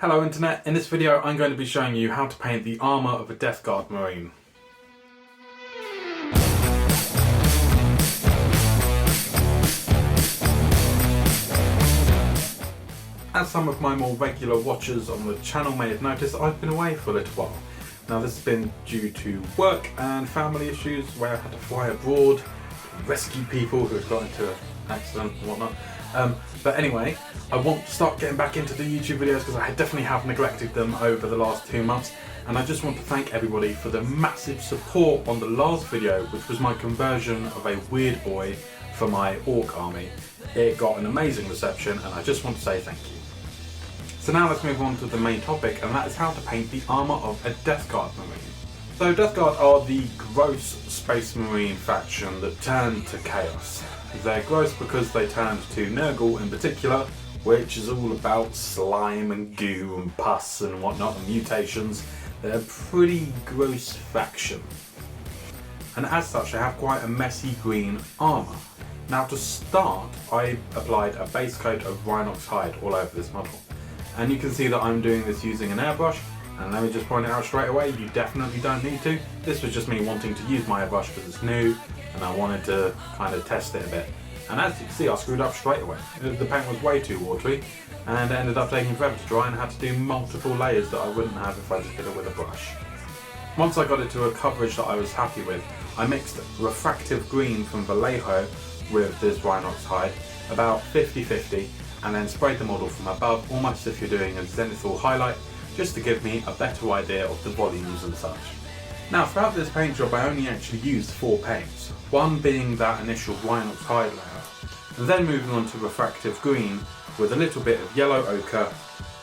Hello Internet, in this video I'm going to be showing you how to paint the armour of a Death Guard Marine. As some of my more regular watchers on the channel may have noticed, I've been away for a little while. Now this has been due to work and family issues where I had to fly abroad to rescue people who had got into an accident and whatnot. But anyway, I want to start getting back into the YouTube videos because I definitely have neglected them over the last 2 months, and I just want to thank everybody for the massive support on the last video, which was my conversion of a weird boy for my orc army. It got an amazing reception and I just want to say thank you. So now let's move on to the main topic, and that is how to paint the armour of a Death Guard Marine. So Death Guard are the gross Space Marine faction that turned to chaos. They're gross because they turned to Nurgle in particular, which is all about slime and goo and pus and whatnot and mutations. They're a pretty gross faction. And as such, they have quite a messy green armour. Now to start, I applied a base coat of Rhinox hide all over this model. And you can see that I'm doing this using an airbrush. And let me just point it out straight away, you definitely don't need to. This was just me wanting to use my airbrush because it's new and I wanted to kind of test it a bit. And as you can see, I screwed up straight away. The paint was way too watery and it ended up taking forever to dry and I had to do multiple layers that I wouldn't have if I just did it with a brush. Once I got it to a coverage that I was happy with, I mixed refractive green from Vallejo with this Rhinox hide, about 50-50, and then sprayed the model from above, almost as if you're doing a zenithal highlight, just to give me a better idea of the volumes and such. Now throughout this paint job I only actually used 4 paints, one being that initial Rhinox hide layer, and then moving on to refractive green with a little bit of yellow ochre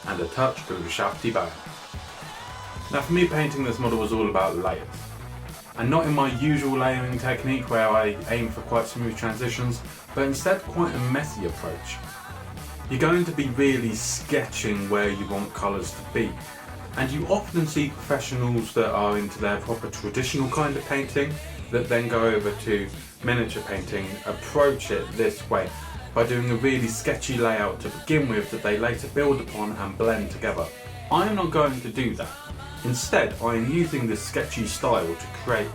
and a touch of Ushabti bone. Now for me, painting this model was all about layers, and not in my usual layering technique where I aim for quite smooth transitions, but instead quite a messy approach. You're going to be really sketching where you want colours to be, and you often see professionals that are into their proper traditional kind of painting that then go over to miniature painting approach it this way by doing a really sketchy layout to begin with that they later build upon and blend together. I'm not going to do that. Instead, I'm using this sketchy style to create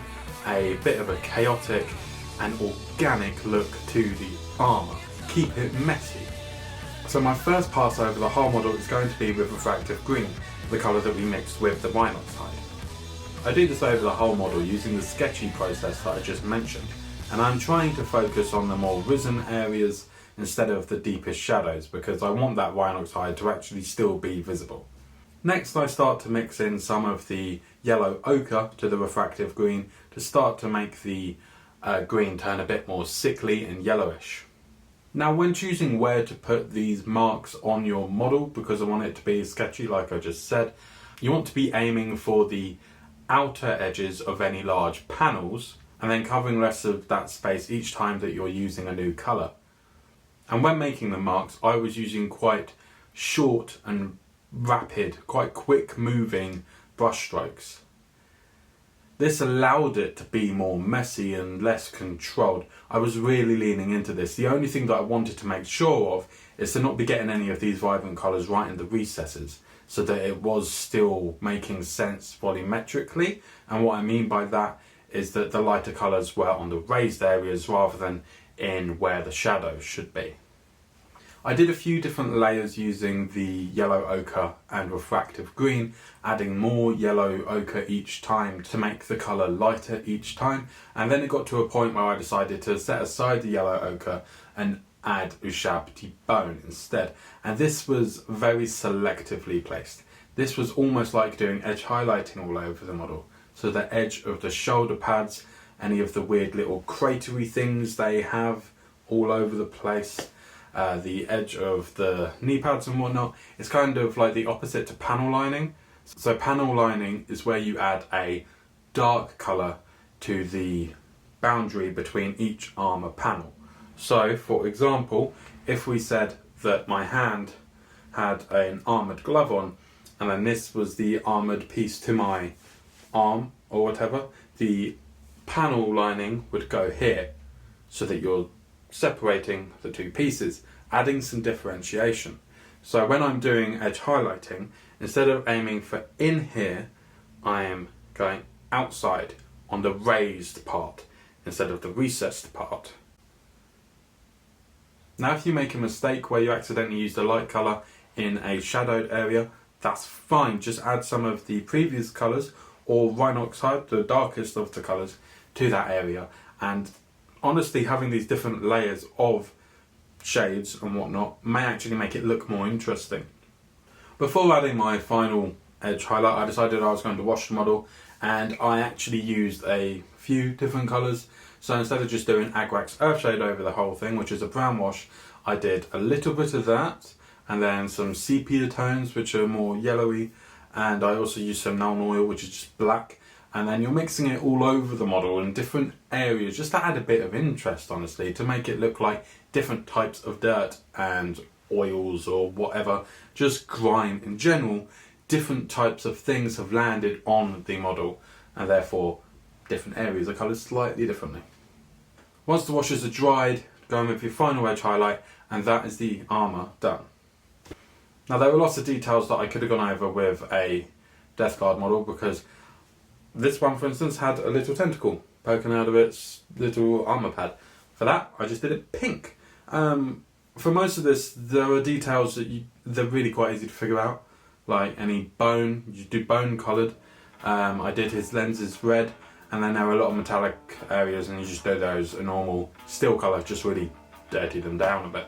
a bit of a chaotic and organic look to the armour. Keep it messy. So my first pass over the whole model is going to be with refractive green, the colour that we mixed with the Rhinox hide. I do this over the whole model using the sketchy process that I just mentioned, and I'm trying to focus on the more risen areas instead of the deepest shadows because I want that Rhinox hide to actually still be visible. Next I start to mix in some of the yellow ochre to the refractive green to start to make the green turn a bit more sickly and yellowish. Now when choosing where to put these marks on your model, because I want it to be sketchy like I just said, you want to be aiming for the outer edges of any large panels and then covering less of that space each time that you're using a new colour. And when making the marks, I was using quite short and rapid, quite quick moving brush strokes. This allowed it to be more messy and less controlled. I was really leaning into this. The only thing that I wanted to make sure of is to not be getting any of these vibrant colours right in the recesses, so that it was still making sense volumetrically. And what I mean by that is that the lighter colours were on the raised areas rather than in where the shadows should be. I did a few different layers using the yellow ochre and refractive green, adding more yellow ochre each time to make the colour lighter each time, and then it got to a point where I decided to set aside the yellow ochre and add Ushabti bone instead, and this was very selectively placed. This was almost like doing edge highlighting all over the model, so the edge of the shoulder pads, any of the weird little cratery things they have all over the place, the edge of the knee pads and whatnot, is kind of like the opposite to panel lining. So panel lining is where you add a dark colour to the boundary between each armour panel. So for example, if we said that my hand had an armoured glove on and then this was the armoured piece to my arm or whatever, the panel lining would go here so that you're separating the two pieces, adding some differentiation. So when I'm doing edge highlighting, instead of aiming for in here, I am going outside on the raised part instead of the recessed part. Now if you make a mistake where you accidentally use the light colour in a shadowed area, that's fine. Just add some of the previous colours or Rhinoxide, the darkest of the colours, to that area. And honestly, having these different layers of shades and whatnot may actually make it look more interesting. Before adding my final edge highlight, I decided I was going to wash the model, and I actually used a few different colours. So instead of just doing Agrax Earthshade over the whole thing, which is a brown wash, I did a little bit of that, and then some sepia tones, which are more yellowy, and I also used some Nuln Oil, which is just black. And then you're mixing it all over the model in different areas, just to add a bit of interest, honestly, to make it look like different types of dirt and oils or whatever, just grime in general. Different types of things have landed on the model, and therefore different areas are coloured slightly differently. Once the washes are dried, go in with your final edge highlight, and that is the Armour done. Now there were lots of details that I could have gone over with a Death Guard model, because this one, for instance, had a little tentacle poking out of its little armour pad. For that, I just did it pink. For most of this, there are details that they're really quite easy to figure out. Like any bone, you do bone coloured. I did his lenses red, and then there were a lot of metallic areas, and you just do those a normal steel colour, just really dirty them down a bit.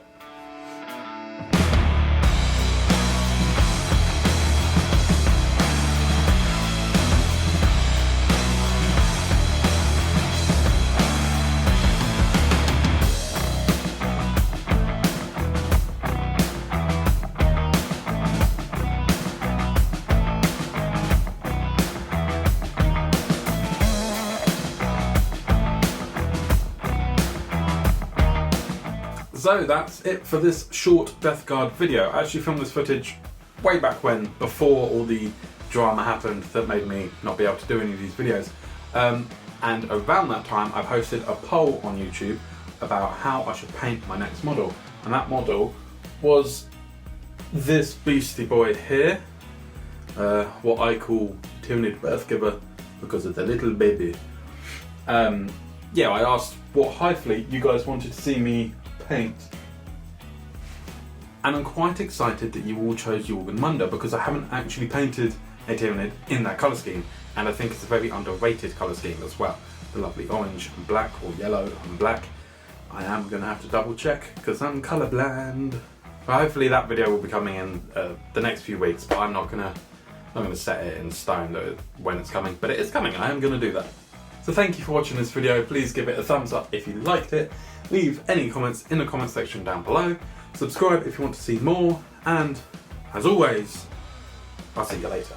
So that's it for this short Death Guard video. I actually filmed this footage way back when, before all the drama happened that made me not be able to do any of these videos. And around that time I posted a poll on YouTube about how I should paint my next model. And that model was this beastie boy here, what I call Tyranid Birthgiver because of the little baby. Yeah, I asked what Hive Fleet you guys wanted to see me paint, and I'm quite excited that you all chose Jorgenmunda, because I haven't actually painted a Tyranid in that colour scheme, and I think it's a very underrated colour scheme as well. The lovely orange and black, or yellow and black. I am going to have to double check because I'm colourblind. But hopefully that video will be coming in the next few weeks, but I'm not going to set it in stone when it's coming, but it is coming. I am going to do that. So thank you for watching this video. Please give it a thumbs up if you liked it. Leave any comments in the comment section down below. Subscribe if you want to see more. And as always, I'll see you later.